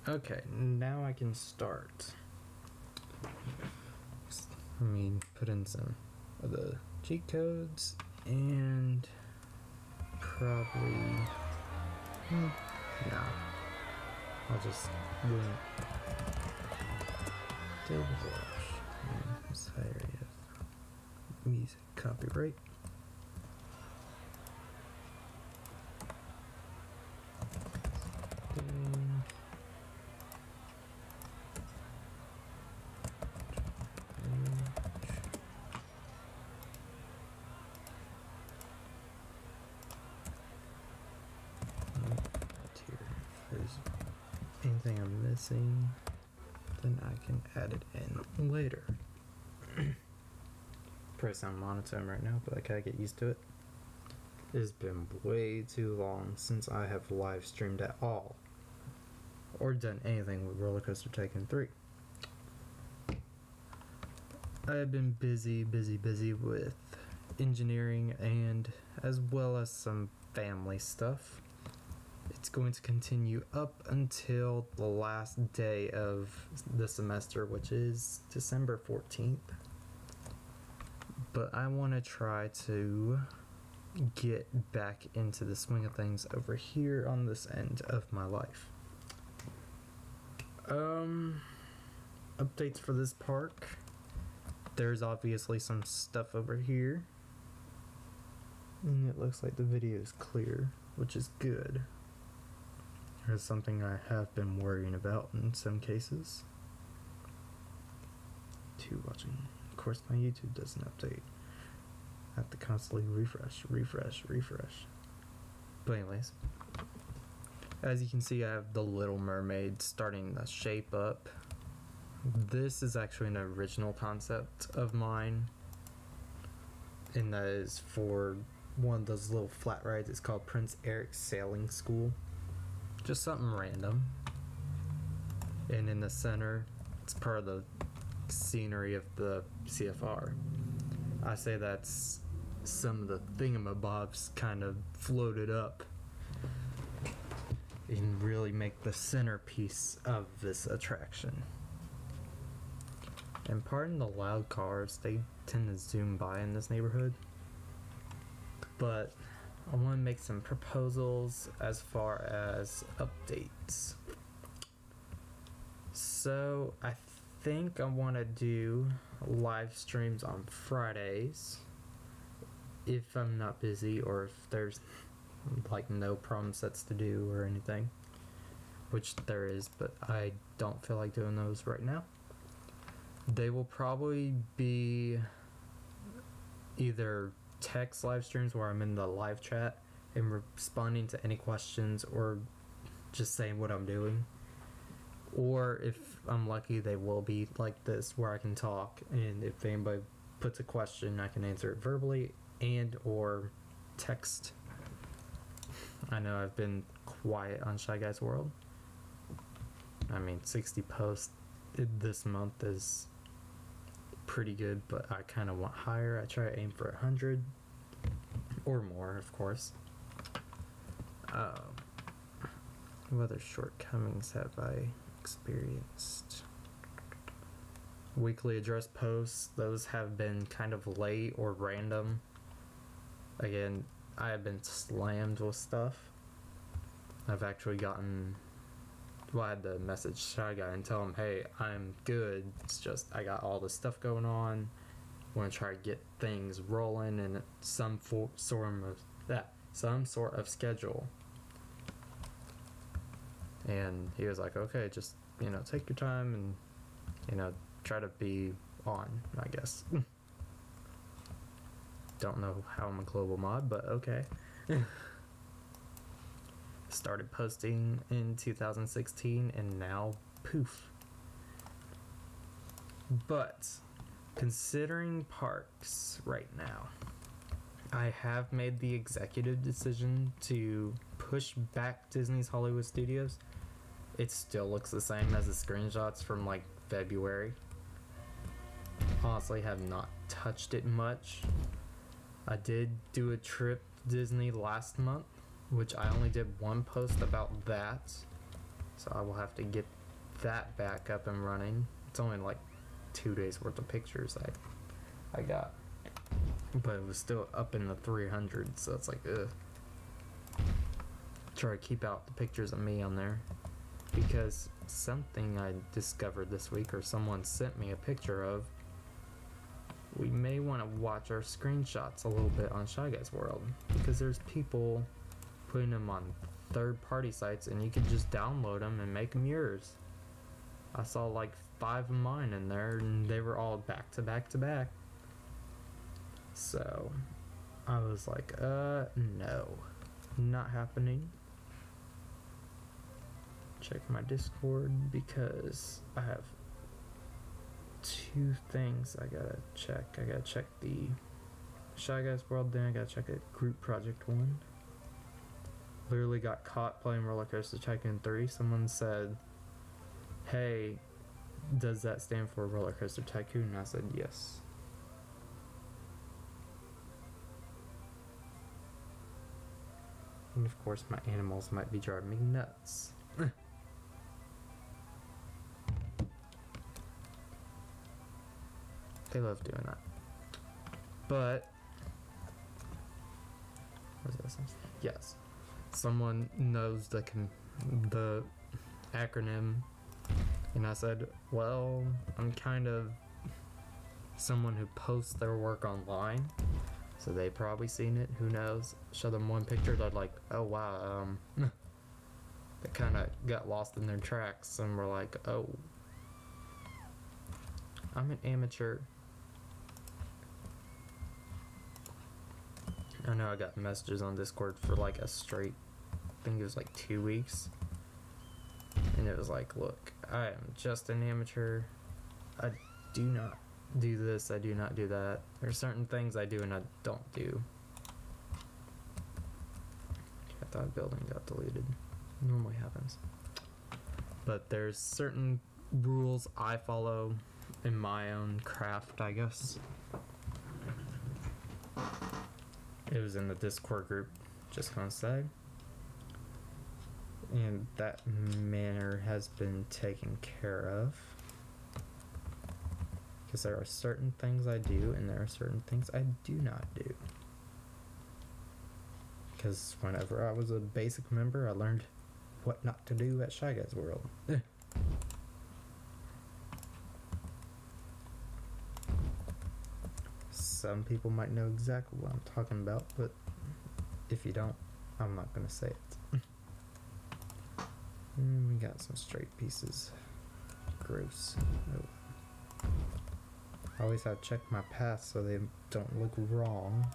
Okay, now I can start. Let me put in some of the cheat codes and probably, nah, I'll just wing it. Double wash. This area of music copyright. Anything I'm missing, then I can add it in later. Press on monotone right now, but I gotta get used to it. It's been way too long since I have live streamed at all, or done anything with Roller Coaster Tycoon 3. I have been busy with engineering and as well as some family stuff. It's going to continue up until the last day of the semester, which is December 14th. But I want to try to get back into the swing of things over here on this end of my life. Updates for this park. There's obviously some stuff over here. And it looks like the video is clear, which is good. There's something I have been worrying about in some cases. Watching. Of course, my YouTube doesn't update. I have to constantly refresh. But anyways, as you can see, I have the Little Mermaid starting to shape up. This is actually an original concept of mine, and that is for one of those little flat rides. It's called Prince Eric's Sailing School. Just something random. And in the center, it's part of the scenery of the CFR. I say that's some of the thingamabobs kind of floated up and really make the centerpiece of this attraction. And pardon the loud cars, they tend to zoom by in this neighborhood. But I want to make some proposals as far as updates. So I think I want to do live streams on Fridays if I'm not busy, or if there's like no prom sets to do or anything, which there is, but I don't feel like doing those right now. They will probably be either text live streams where I'm in the live chat and responding to any questions or just saying what I'm doing, or if I'm lucky they will be like this where I can talk, and if anybody puts a question I can answer it verbally and or text. I know I've been quiet on Shy Guys World. I mean, 60 posts this month is pretty good, but I kind of want higher. I try to aim for 100 or more, of course. What other shortcomings have I experienced? Weekly address posts, those have been kind of late or random. Again, I have been slammed with stuff. I've actually gotten, well, I had to message Shy Guy and tell him, hey, I'm good, it's just I got all this stuff going on, want to try to get things rolling in some sort of schedule. And he was like, okay, just, take your time and, try to be on, I guess. Don't know how I'm a global mod, but okay. Started posting in 2016 and now poof. But considering parks right now, I have made the executive decision to push back Disney's Hollywood Studios. It still looks the same as the screenshots from like February. Honestly, have not touched it much. I did do a trip to Disney last month, which I only did one post about that. So I will have to get that back up and running. It's only like 2 days worth of pictures I got, but it was still up in the 300s, so it's like ugh. Try to keep out the pictures of me on there, because something I discovered this week, or someone sent me a picture of, we may want to watch our screenshots a little bit on Shy Guys World, because there's people putting them on third-party sites and you can just download them and make them yours. I saw like 5 of mine in there and they were all back to back to back. So I was like, no, not happening. Check my Discord because I have 2 things I gotta check. I gotta check the Shy Guys World, then I gotta check a group project 1. Literally got caught playing Roller Coaster Tycoon 3. Someone said, hey, does that stand for Roller Coaster Tycoon? And I said yes. And of course my animals might be driving me nuts. They love doing that. But what is this? Yes. Someone knows the acronym, and I said, well, I'm kind of someone who posts their work online, so they probably seen it. Who knows? Show them one picture, they're like, oh wow, they kind of got lost in their tracks, and we're like, oh, I'm an amateur. I know I got messages on Discord for like a straight, I think it was like 2 weeks, and it was like, look, I am just an amateur. I do not do this, I do not do that. There's certain things I do and I don't do. I thought a building got deleted. Normally happens. But there's certain rules I follow in my own craft, I guess. It was in the Discord group, just gonna say. And that manner has been taken care of. Because there are certain things I do and there are certain things I do not do. Because whenever I was a basic member, I learned what not to do at Shy Guys World. Some people might know exactly what I'm talking about, but if you don't, I'm not gonna say it. And we got some straight pieces. Gross. Oh. I always have to check my paths so they don't look wrong.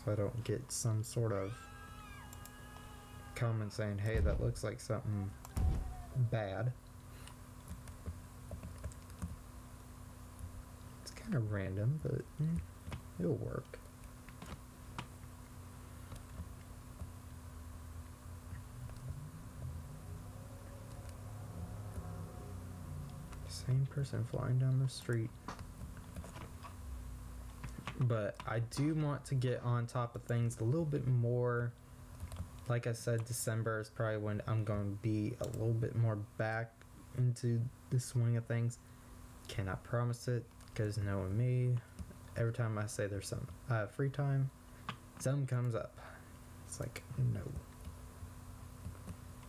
So I don't get some sort of comment saying, hey, that looks like something bad. It's kind of random, but it'll work. Same person flying down the street. But I do want to get on top of things a little bit more. Like I said, December is probably when I'm going to be a little bit more back into the swing of things. Cannot promise it, because knowing me, every time I say there's some free time, something comes up. It's like, no.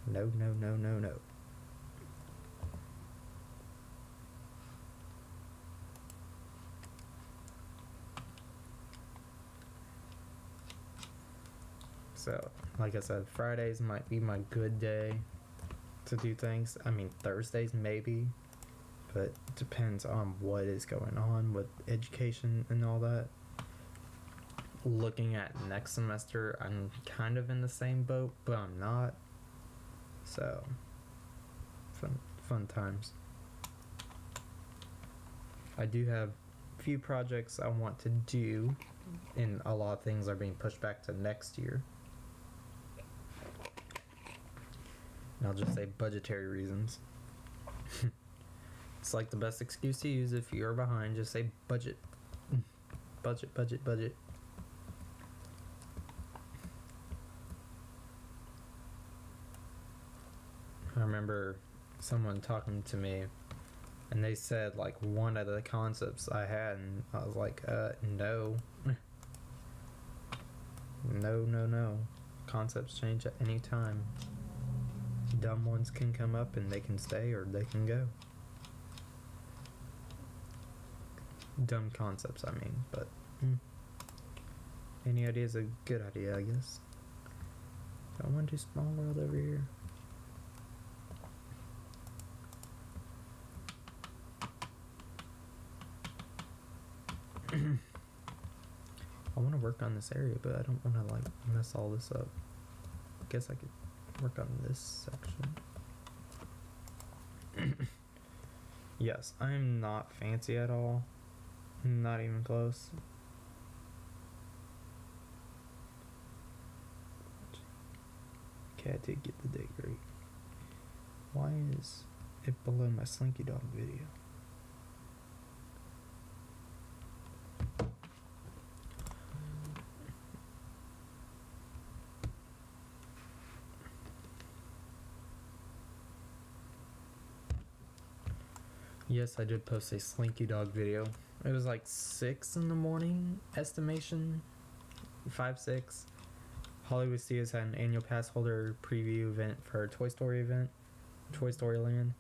No, no, no, no, no. So, like I said, Fridays might be my good day to do things. I mean, Thursdays maybe, but it depends on what is going on with education and all that. Looking at next semester, I'm kind of in the same boat, but I'm not. So, fun times. I do have a few projects I want to do, and a lot of things are being pushed back to next year. And I'll just say budgetary reasons. It's like the best excuse to use if you're behind. Just say budget. Budget, budget, budget. remember someone talking to me, and they said like one of the concepts I had, and I was like, no. No. Concepts change at any time. Dumb ones can come up and they can stay or they can go. Dumb concepts, I mean, but any idea is a good idea, I guess. I want to do small world over here. I want to work on this area, but I don't want to like mess all this up. I guess I could work on this section. Yes, I'm not fancy at all. Not even close. Okay, I did get the date right. Why is it below my Slinky Dog video? Yes, I did post a Slinky Dog video. It was like 6 in the morning, estimation. 5, 6. Hollywood Studios had an annual pass holder preview event for a Toy Story event. Toy Story Land.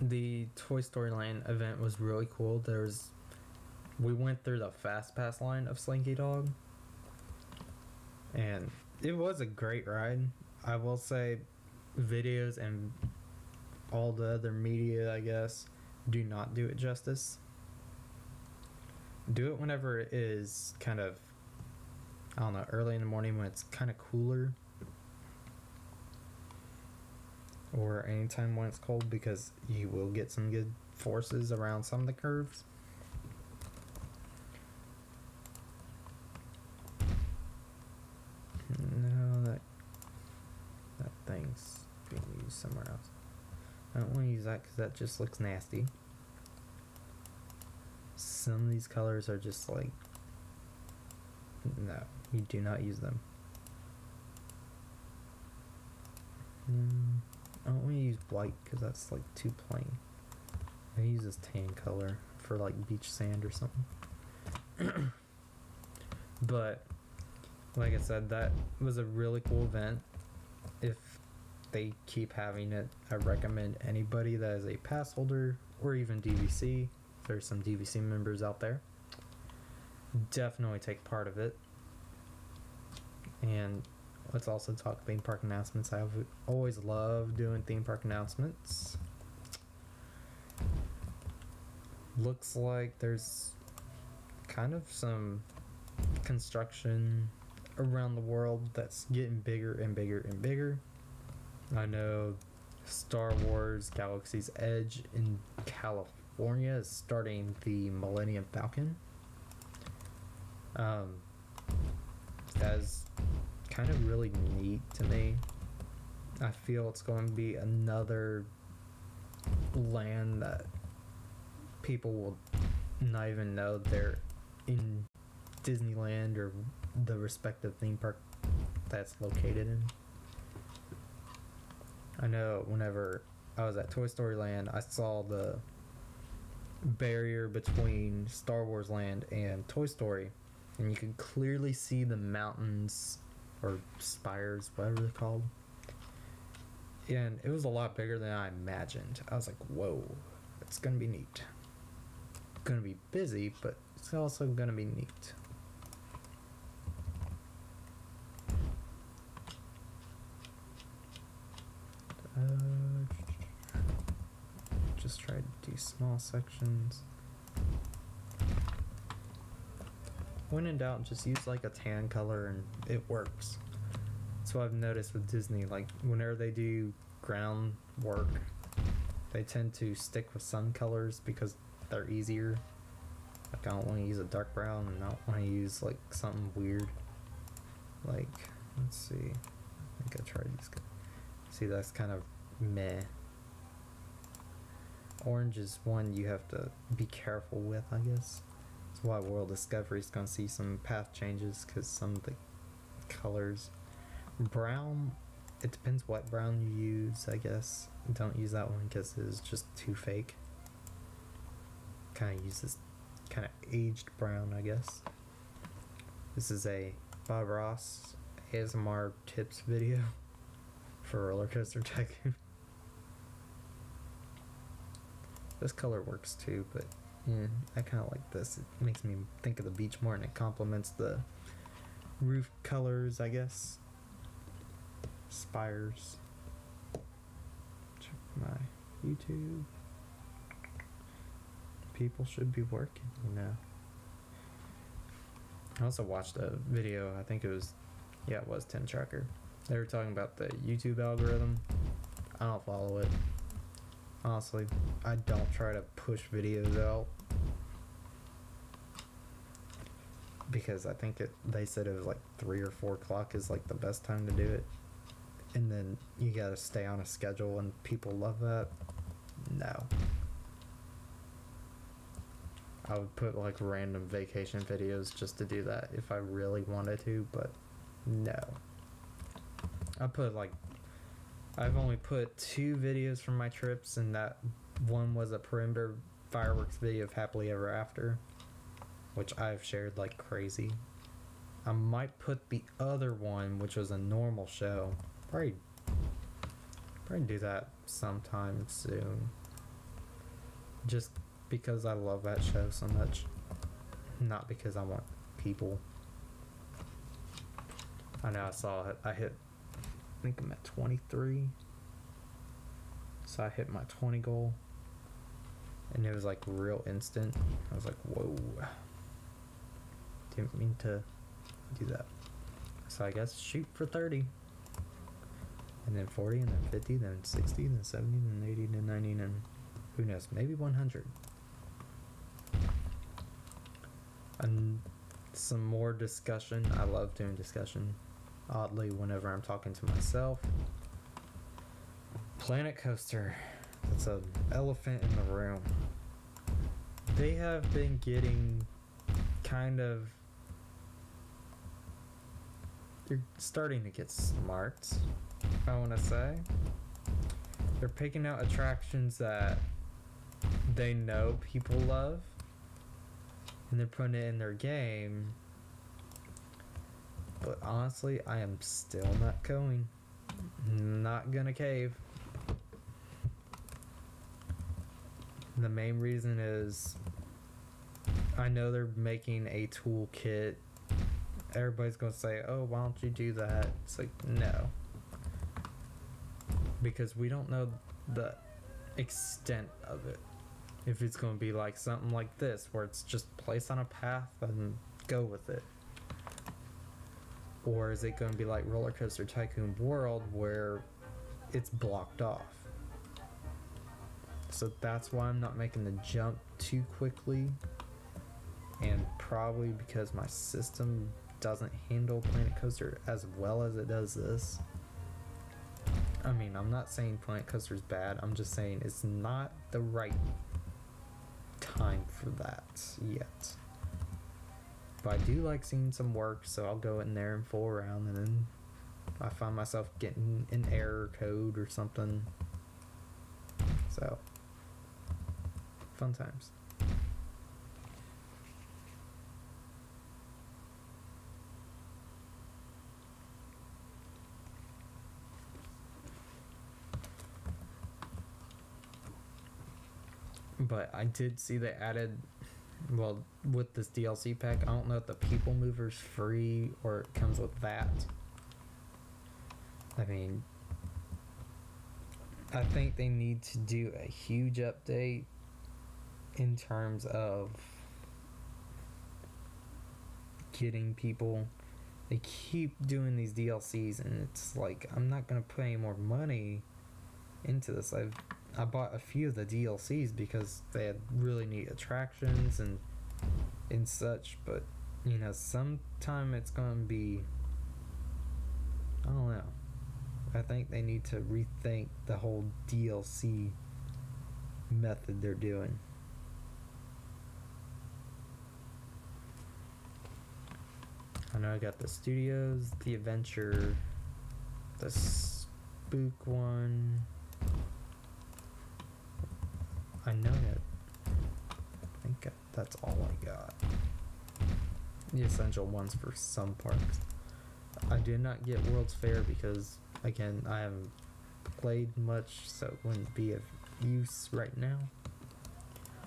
The Toy Story Land event was really cool. We went through the Fast Pass line of Slinky Dog, and it was a great ride. I will say, videos and all the other media, I guess, do not do it justice. Do it whenever it is kind of, I don't know, early in the morning when it's kind of cooler. Or anytime when it's cold, because you will get some good forces around some of the curves. No, that thing's being used somewhere else. I don't want to use that because that just looks nasty. Some of these colors are just like, no, you do not use them. I don't want to use white because that's like too plain. I use this tan color for like beach sand or something. But like I said, that was a really cool event. If they keep having it, I recommend anybody that is a pass holder or even DVC, if there's some DVC members out there, definitely take part of it. And let's also talk theme park announcements. I've always loved doing theme park announcements. Looks like there's kind of some construction around the world that's getting bigger and bigger and bigger. I know Star Wars Galaxy's Edge in California is starting the Millennium Falcon. That's kind of really neat to me. I feel it's going to be another land that people will not even know they're in Disneyland or the respective theme park that's located in. I know whenever I was at Toy Story Land, I saw the barrier between Star Wars Land and Toy Story, and you could clearly see the mountains or spires, whatever they're called. And it was a lot bigger than I imagined. I was like, whoa, it's gonna be neat. Gonna be busy, but it's also gonna be neat. Just try to do small sections. When in doubt, just use like a tan color and it works. That's what I've noticed with Disney. Like whenever they do ground work, they tend to stick with some colors because they're easier. Like I don't want to use a dark brown, and I don't want to use like something weird. Like, let's see. I think I tried these. See, that's kind of meh. Orange is one you have to be careful with, I guess. That's why World Discovery is going to see some path changes, because some of the colors. Brown, it depends what brown you use, I guess. Don't use that one because it's just too fake. Kind of use this kind of aged brown, I guess. This is a Bob Ross ASMR tips video for Roller Coaster Tycoon. This color works too, but yeah, I kind of like this. It makes me think of the beach more, and it complements the roof colors, I guess. Spires. Check my YouTube. People should be working, you know. I also watched a video, I think it was 10 Tracker. They were talking about the YouTube algorithm. I don't follow it. Honestly, I don't try to push videos out. Because I think they said it was like 3 or 4 o'clock is like the best time to do it. And then you gotta stay on a schedule, and people love that. No. I would put like random vacation videos just to do that if I really wanted to, but no. I've only put 2 videos from my trips, and that one was a perimeter fireworks video of Happily Ever After, which I've shared like crazy. I might put the other one, which was a normal show. Probably do that sometime soon. Just because I love that show so much. Not because I want people. I know I saw it. I think I'm at 23. So I hit my 20 goal. And it was like real instant. I was like, whoa. Didn't mean to do that. So I guess shoot for 30. And then 40, and then 50, then 60, then 70, then 80, then 90, and who knows, maybe 100. And some more discussion. I love doing discussion. Oddly, whenever I'm talking to myself. Planet Coaster. That's an elephant in the room. They have been getting kind of... They're starting to get smart, I want to say. They're picking out attractions that they know people love, and they're putting it in their game. But honestly, I am still not going. Not gonna cave. The main reason is I know they're making a toolkit. Everybody's gonna say, oh, why don't you do that? It's like, no. Because we don't know the extent of it. If it's gonna be like something like this, where it's just placed on a path and go with it. Or is it gonna be like Roller Coaster Tycoon World, where it's blocked off? So that's why I'm not making the jump too quickly. And probably because my system doesn't handle Planet Coaster as well as it does this. I mean, I'm not saying Planet Coaster's bad. I'm just saying it's not the right time for that yet. But I do like seeing some work, so I'll go in there and fool around, and then I find myself getting an error code or something. So, fun times. But I did see they added, well, with this DLC pack, I don't know if the People Mover's free or it comes with that. I mean, I think they need to do a huge update in terms of getting people. They keep doing these DLCs, and it's like, I'm not gonna put any more money into this. I bought a few of the DLCs because they had really neat attractions and such, but you know, sometime it's gonna be, I don't know. I think they need to rethink the whole DLC method they're doing. I know I got the studios, the adventure, the spook one. I know that. I think that's all I got. The essential ones for some parks. I did not get World's Fair because, again, I haven't played much, so it wouldn't be of use right now.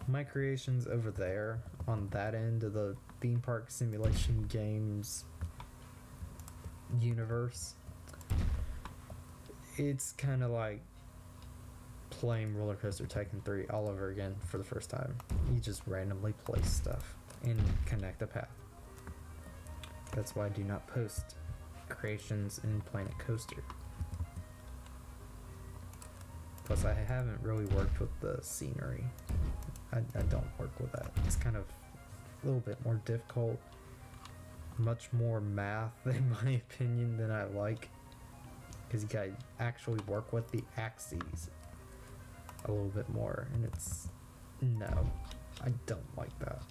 My creations over there on that end of the theme park simulation games universe, it's kind of like playing Roller Coaster Tycoon 3 all over again for the first time. You just randomly place stuff and connect a path. That's why I do not post creations in Planet Coaster. Plus, I haven't really worked with the scenery. I don't work with that. It's kind of a little bit more difficult. Much more math, in my opinion, than I like. Because you gotta actually work with the axes a little bit more. And it's... no, I don't like that.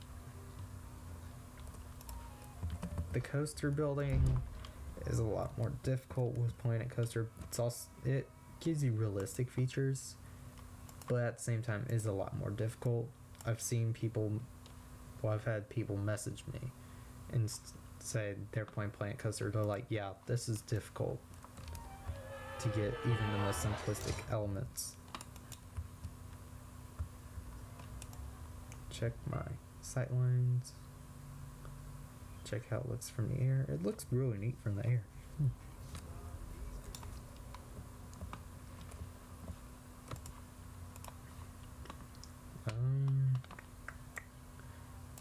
The coaster building is a lot more difficult with Planet Coaster. It's also... it gives you realistic features, but at the same time is a lot more difficult. I've seen people, well, I've had people message me and say they're playing Planet Coaster. They're like, yeah, this is difficult to get even the most simplistic elements. Check my sight lines. Check how it looks from the air. It looks really neat from the air.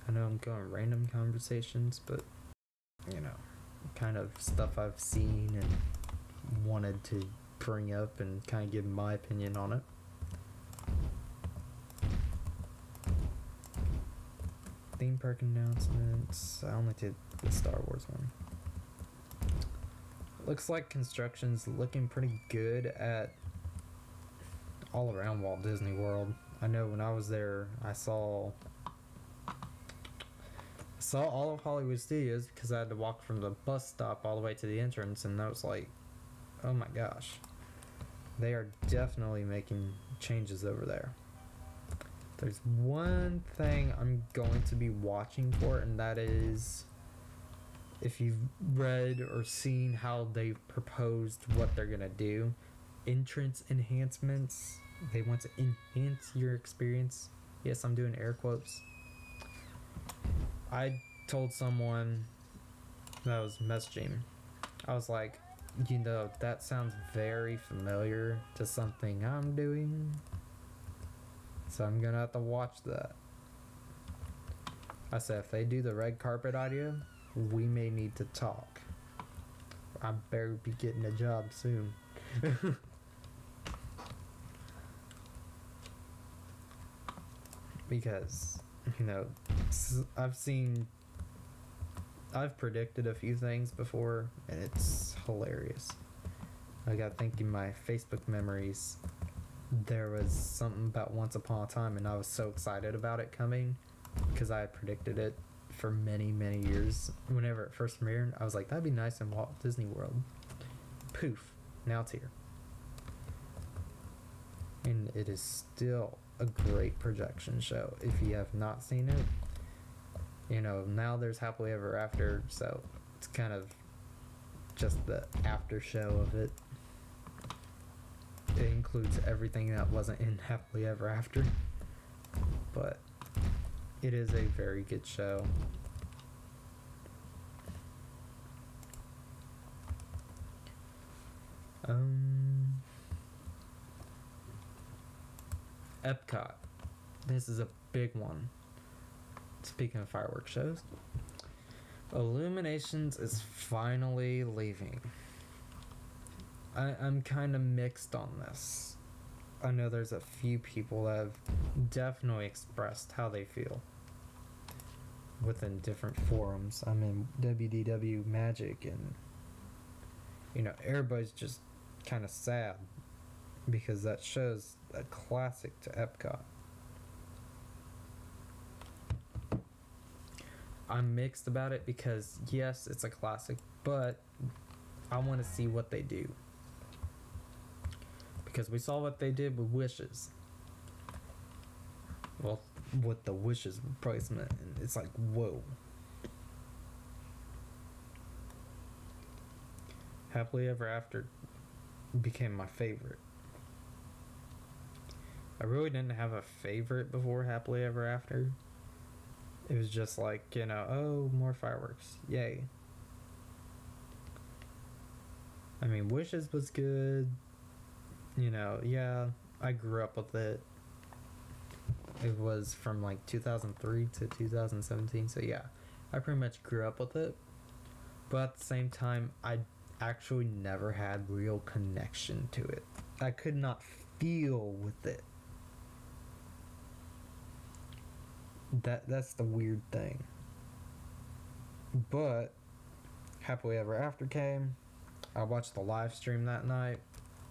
I know I'm going random conversations, but you know, kind of stuff I've seen and wanted to bring up and kind of give my opinion on it. Theme park announcements. I only did the Star Wars one. Looks like construction's looking pretty good at all around Walt Disney World. I know when I was there, I saw all of Hollywood Studios because I had to walk from the bus stop all the way to the entrance, and I was like, oh my gosh. They are definitely making changes over there. There's one thing I'm going to be watching for, and that is if you've read or seen how they've proposed what they're going to do. Entrance enhancements. They want to enhance your experience. Yes, I'm doing air quotes. I told someone that was messaging, I was like, you know, that sounds very familiar to something I'm doing. So I'm gonna have to watch that. I said, if they do the red carpet idea, we may need to talk. I better be getting a job soon. Because, you know, I've predicted a few things before, and it's hilarious. I got thinking my Facebook memories. There was something about Once Upon a Time, and I was so excited about it coming because I had predicted it for many, many years. Whenever it first premiered, I was like, that'd be nice in Walt Disney World. Poof, now it's here. And it is still a great projection show. If you have not seen it, you know, now there's Happily Ever After, so it's kind of just the after show of it. It includes everything that wasn't in Happily Ever After, but it is a very good show. Epcot. This is a big one. Speaking of fireworks shows, Illuminations is finally leaving. I'm kind of mixed on this. I know there's a few people that have definitely expressed how they feel within different forums. I'm in WDW Magic, and you know, everybody's just kind of sad because that show's a classic to Epcot. I'm mixed about it because yes, it's a classic, but I want to see what they do. Because we saw what they did with Wishes. Well, with the Wishes replacement, and it's like, whoa. Happily Ever After became my favorite. I really didn't have a favorite before Happily Ever After. It was just like, oh, more fireworks. Yay. I mean, Wishes was good. Yeah, I grew up with it. It was from like 2003 to 2017, so yeah, I pretty much grew up with it. But at the same time, I actually never had real connection to it. I could not feel with it. That's the weird thing. But Happily Ever After came. I watched the live stream that night.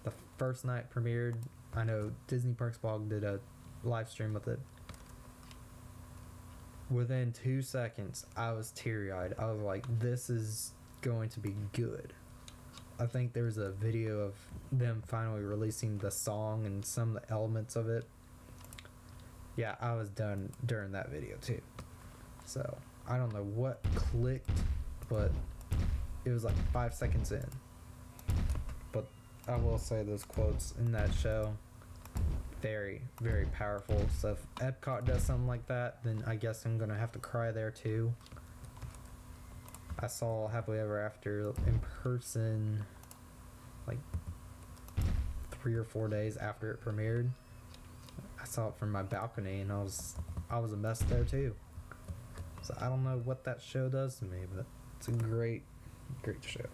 The first night premiered. I know Disney Parks Blog did a live stream with it. Within 2 seconds, I was teary-eyed. I was like, this is going to be good. I think there's a video of them finally releasing the song and some of the elements of it. Yeah, I was done during that video too. So, I don't know what clicked, but it was like 5 seconds in. But I will say those quotes in that show, very, very powerful. So if Epcot does something like that, then I guess I'm gonna have to cry there too. I saw Happily Ever After in person like 3 or 4 days after it premiered. I saw it from my balcony and I was a mess there too. So I don't know what that show does to me, but it's a great, great show.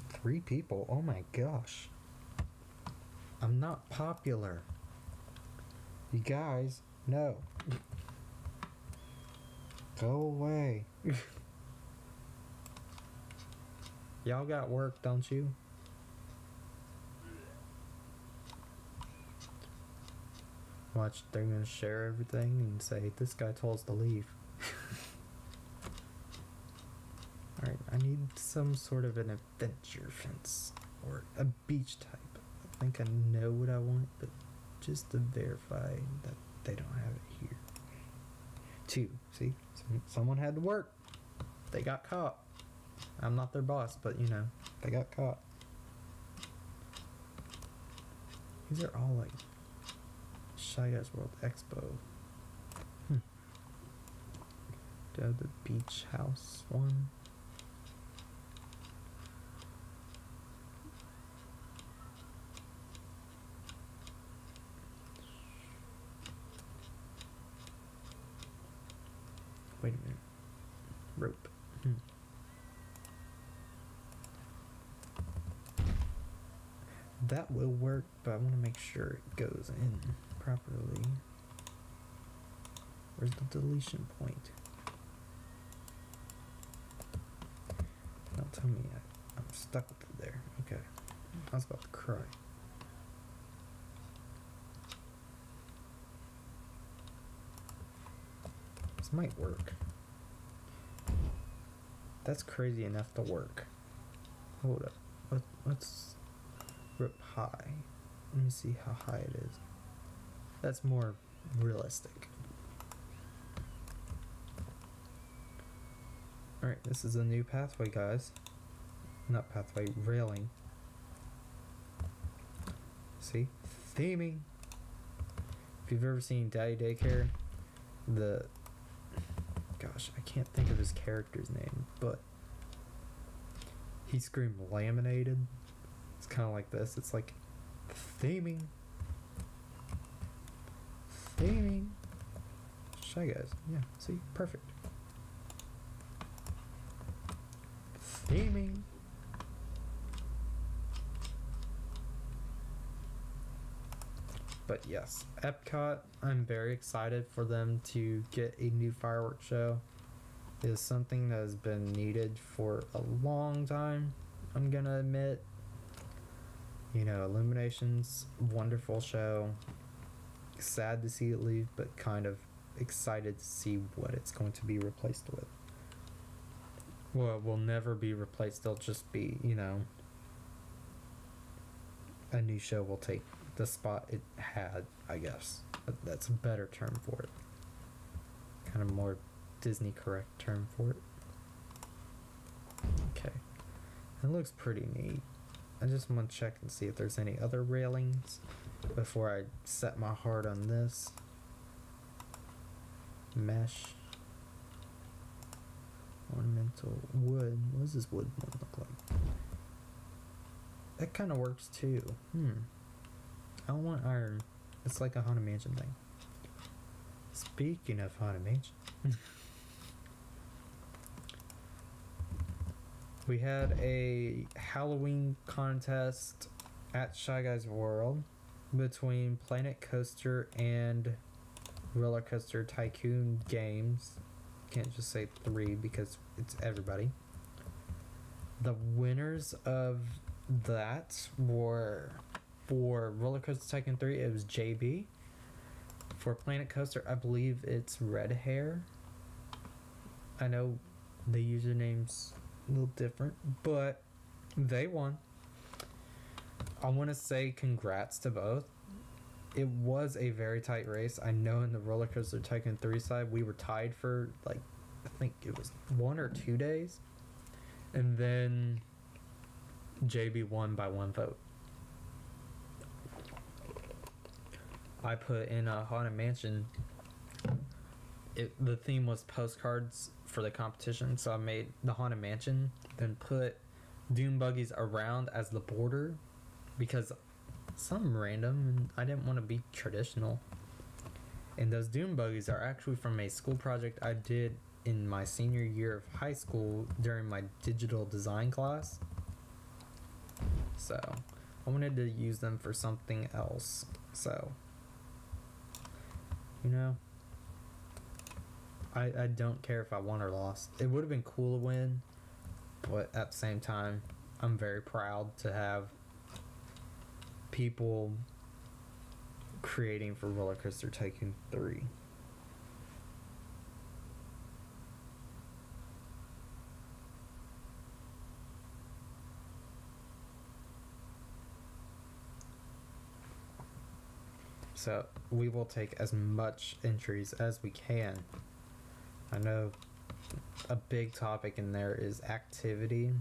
Three people? Oh my gosh. I'm not popular. You guys, no. Go away. Y'all got work, don't you? Watch, they're gonna share everything and say, this guy told us to leave. Alright, I need some sort of an adventure fence. Or a beach type. I think I know what I want, but just to verify that they don't have it here. 2. See? Someone had to work. They got caught. I'm not their boss, but they got caught. These are all like Shy Guys World Expo. Do I have the beach house one? Wait a minute. Rope. That will work, but I want to make sure it goes in properly. Where's the deletion point? Don't tell me I'm stuck with it there. Okay. I was about to cry. This might work. That's crazy enough to work. Hold up. Let's rip high. Let me see how high it is. That's more realistic. Alright, this is a new pathway, guys. Not pathway, railing. See? Theming! If you've ever seen Daddy Daycare, gosh, I can't think of his character's name, but he screamed laminated. It's kind of like this. It's like theming. Theming. Shy Guys. Yeah, see? Perfect. Theming. But yes, Epcot, I'm very excited for them to get a new fireworks show. It is something that has been needed for a long time, I'm gonna admit. You know, Illuminations, wonderful show. Sad to see it leave, but kind of excited to see what it's going to be replaced with. Well, it will never be replaced. They'll just be, you know, a new show will take the spot it had, I guess. That's a better term for it. Kind of more Disney correct term for it. Okay. It looks pretty neat. I just want to check and see if there's any other railings before I set my heart on this. Mesh. Ornamental wood. What does this wood one look like? That kind of works too. I don't want iron. It's like a Haunted Mansion thing. Speaking of Haunted Mansion. We had a Halloween contest at Shy Guys World between Planet Coaster and Roller Coaster Tycoon games. Can't just say 3 because it's everybody. The winners of that were, for Roller Coaster Tycoon 3, it was JB. For Planet Coaster, I believe it's Red Hair. I know the username's a little different, but they won. I want to say congrats to both. It was a very tight race. I know in the Roller Coaster Tycoon 3 side, we were tied for, like, I think it was 1 or 2 days. And then JB won by 1 vote. I put in a Haunted Mansion. The theme was postcards for the competition, so I made the Haunted Mansion, then put Doom Buggies around as the border because some random, and I didn't want to be traditional. And those Doom Buggies are actually from a school project I did in my senior year of high school during my digital design class. So I wanted to use them for something else. So, you know, I don't care if I won or lost. It would have been cool to win, but at the same time, I'm very proud to have people creating for Roller Coaster Tycoon 3. So we will take as much entries as we can. I know a big topic in there is activity.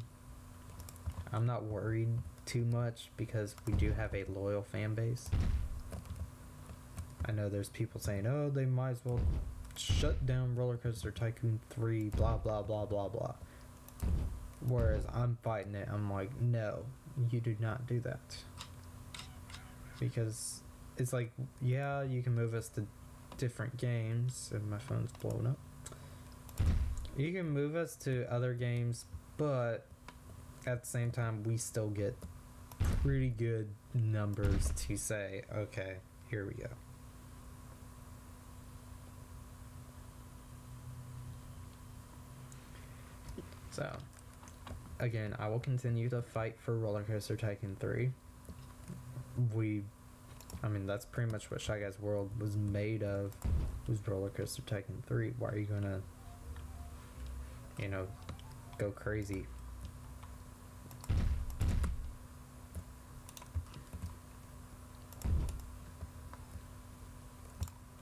I'm not worried too much because we do have a loyal fan base. I know there's people saying, oh, they might as well shut down Roller Coaster Tycoon 3, blah, blah, blah, blah, blah. Whereas I'm fighting it. I'm like, no, you do not do that. Because it's like, yeah, you can move us to different games. And my phone's blowing up. You can move us to other games, but at the same time, we still get pretty good numbers to say, okay, here we go. So, again, I will continue to fight for Roller Coaster Tycoon 3. I mean, that's pretty much what Shy Guys World was made of, was Roller Coaster Tycoon 3. Why are you gonna, you know, go crazy?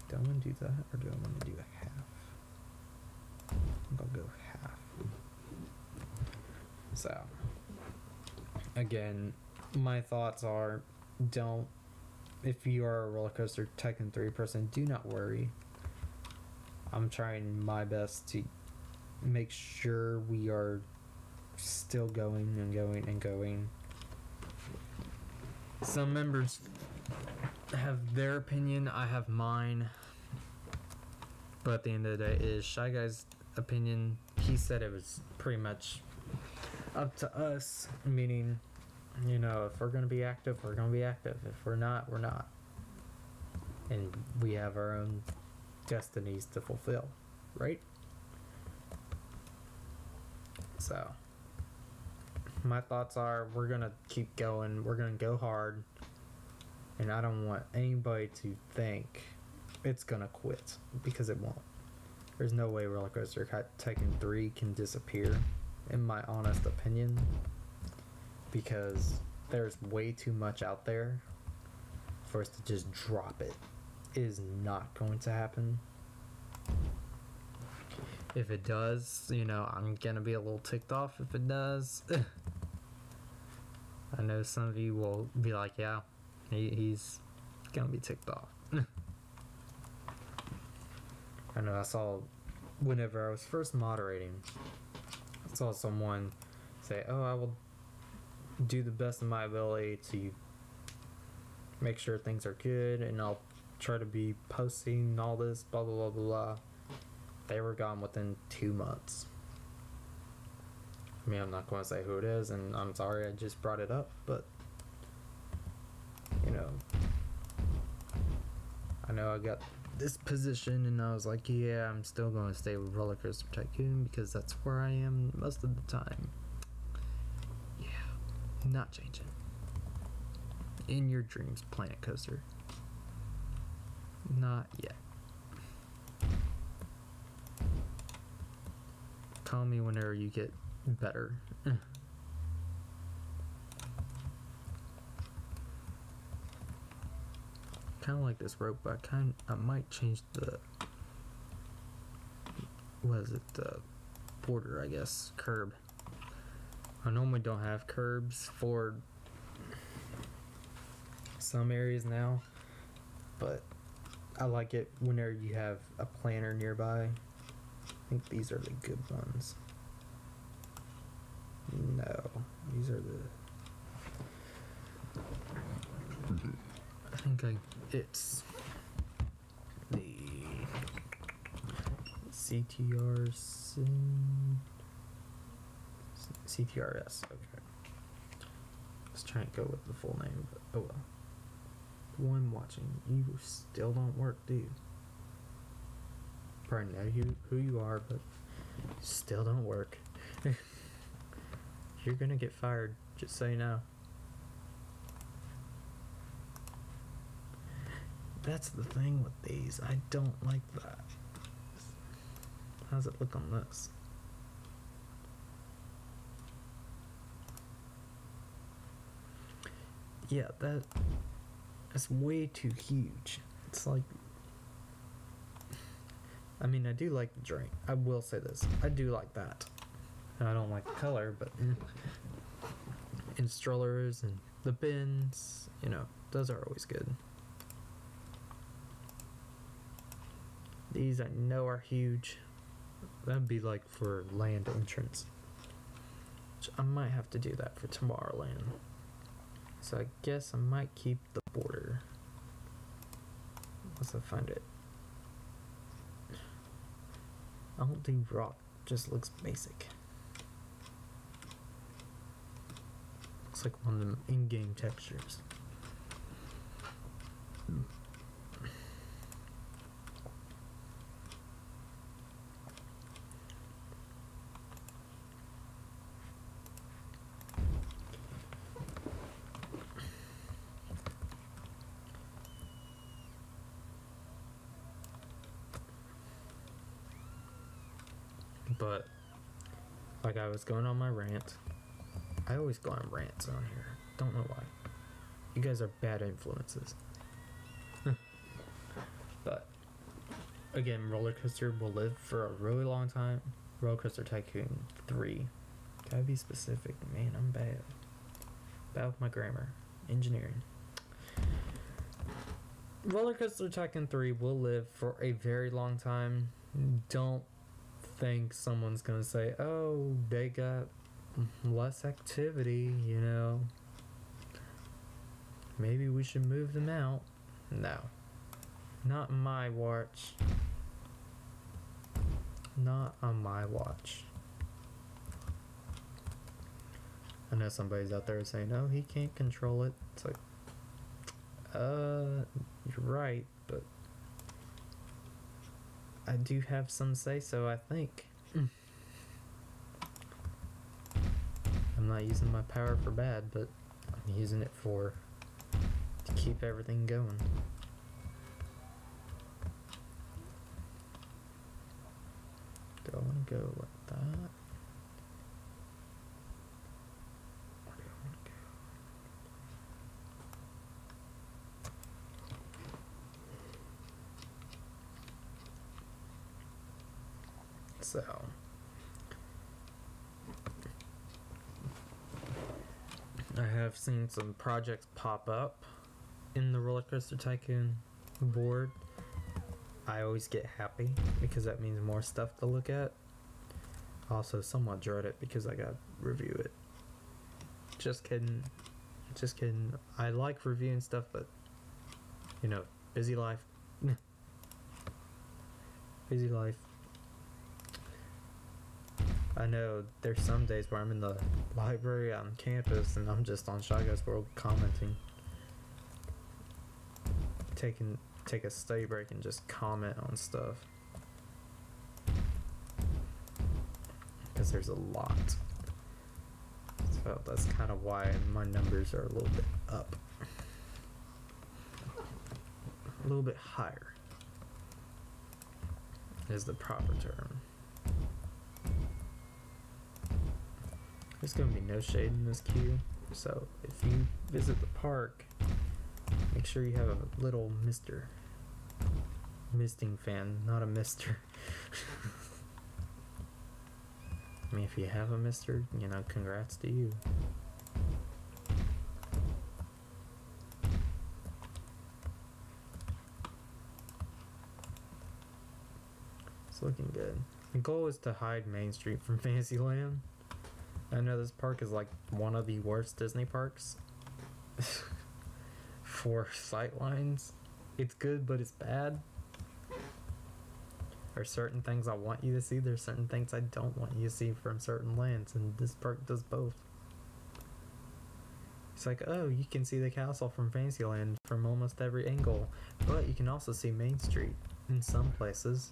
Do I want to do that, or do I want to do a half? I think I'll go half. So, again, my thoughts are, if you are a Roller Coaster Tycoon 3 person, do not worry. I'm trying my best to make sure we are still going and going and going. Some members have their opinion, I have mine. But at the end of the day, it is Shy Guy's opinion. He said it was pretty much up to us, meaning, you know, if we're going to be active, we're going to be active. If we're not, we're not. And we have our own destinies to fulfill, right? So, my thoughts are we're gonna keep going. We're gonna go hard, and I don't want anybody to think it's gonna quit, because it won't. There's no way Roller Coaster Tycoon 3 can disappear, in my honest opinion, because there's way too much out there for us to just drop it. It is not going to happen. If it does, you know, I'm gonna be a little ticked off if it does. I know some of you will be like, yeah, he's gonna be ticked off. I know I saw, whenever I was first moderating, I saw someone say, oh, I will do the best of my ability to make sure things are good, and I'll try to be posting all this, blah, blah, blah, blah, blah. They were gone within 2 months. I mean, I'm not going to say who it is, and I'm sorry I just brought it up, but, you know, I know I got this position, and I was like, yeah, I'm still going to stay with Roller Coaster Tycoon because that's where I am most of the time. Yeah, not changing. In your dreams, Planet Coaster. Not yet. Call me whenever you get better. Kind of like this rope, but I might change the, what is it, the border, I guess, curb. I normally don't have curbs for some areas now, but I like it whenever you have a planter nearby. I think these are the good ones. No, these are the, I think it's the CTRS. Okay, let's try and go with the full name, but oh well. The one watching, you still don't work, do you? Probably know who you are, but still don't work. You're gonna get fired, just so you know. That's the thing with these. I don't like that. How's it look on this? Yeah, that's way too huge. It's like, I mean, I do like the drink. I will say this. I do like that. I don't like the color, but in strollers and the bins, you know, those are always good. These I know are huge. That'd be like for land entrance. Which I might have to do that for Tomorrowland. So I guess I might keep the border. Once I find it. I don't do rock, just looks basic. Looks like one of them in-game textures. But, like I was going on my rant. I always go on rants on here. Don't know why. You guys are bad influences. But, again, Roller Coaster will live for a really long time. Roller Coaster Tycoon 3. Gotta be specific. Man, I'm bad. Bad with my grammar. Engineering. Roller Coaster Tycoon 3 will live for a very long time. Don't think someone's gonna say, oh, they got less activity, you know, maybe we should move them out. No, not my watch. Not on my watch. I know somebody's out there saying, oh, he can't control it. It's like, you're right, but I do have some say so, I think. I'm not using my power for bad, but I'm using it to keep everything going. Do I want to go like that? Or do I want to go? So I have seen some projects pop up in the Roller Coaster Tycoon board. I always get happy because that means more stuff to look at. Also somewhat dread it because I gotta review it. Just kidding. Just kidding. I like reviewing stuff, but you know, busy life. Busy life. I know there's some days where I'm in the library on campus and I'm just on Shy Guys World commenting. Take a study break and just comment on stuff. Because there's a lot. So that's kind of why my numbers are a little bit up. A little bit higher is the proper term. There's going to be no shade in this queue, so if you visit the park, make sure you have a little misting fan, not a mister. I mean, if you have a mister, you know, congrats to you. It's looking good. The goal is to hide Main Street from Fantasyland. I know this park is like one of the worst Disney parks for sightlines. It's good, but it's bad. There's certain things I want you to see, there's certain things I don't want you to see from certain lands, and this park does both. It's like, oh, you can see the castle from Fantasyland from almost every angle, but you can also see Main Street in some places.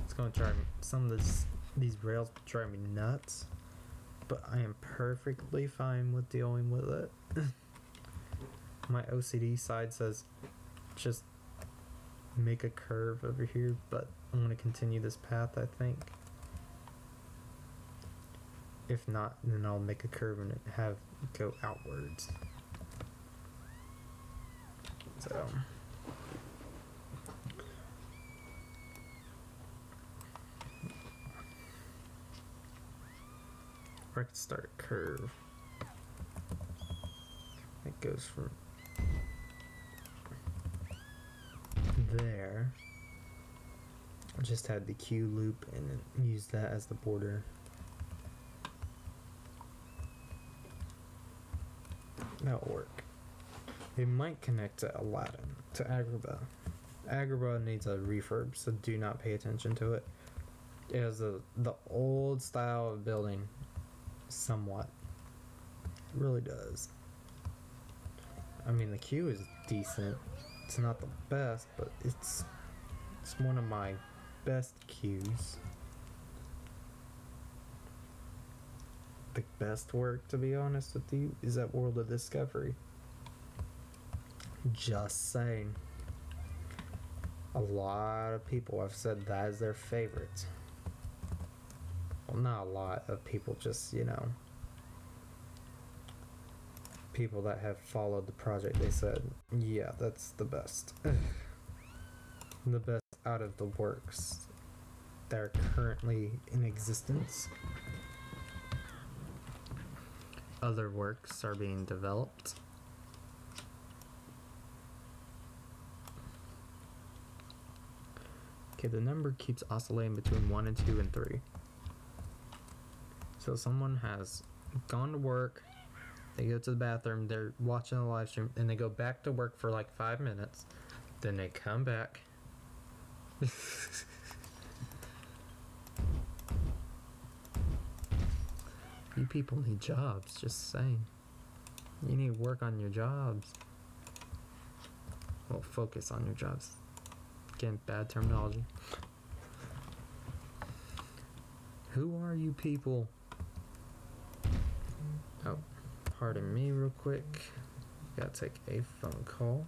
It's gonna drive me, some of these rails drive me nuts, but I am perfectly fine with dealing with it. My OCD side says just make a curve over here, but I'm gonna continue this path, I think. If not, then I'll make a curve and have it go outwards. So or I could start a curve. It goes from there. I just had the Q loop and use that as the border. That'll work. It might connect to Aladdin, to Agrabah. Agrabah needs a refurb, so do not pay attention to it. It has the old style of building, somewhat. It really does. I mean, the queue is decent. It's not the best, but it's one of my best queues. The best work, to be honest with you, is at World of Discovery. Just saying. A lot of people have said that is their favorite. Well, not a lot of people, just, you know, people that have followed the project, they said, yeah, that's the best. The best out of the works that are currently in existence. Other works are being developed. Okay, the number keeps oscillating between 1 and 2 and 3. So someone has gone to work, they go to the bathroom, they're watching a live stream, and they go back to work for like 5 minutes. Then they come back. You people need jobs, just saying. You need to work on your jobs. Well, focus on your jobs. Again, bad terminology. Who are you people? Oh, pardon me real quick. Gotta take a phone call.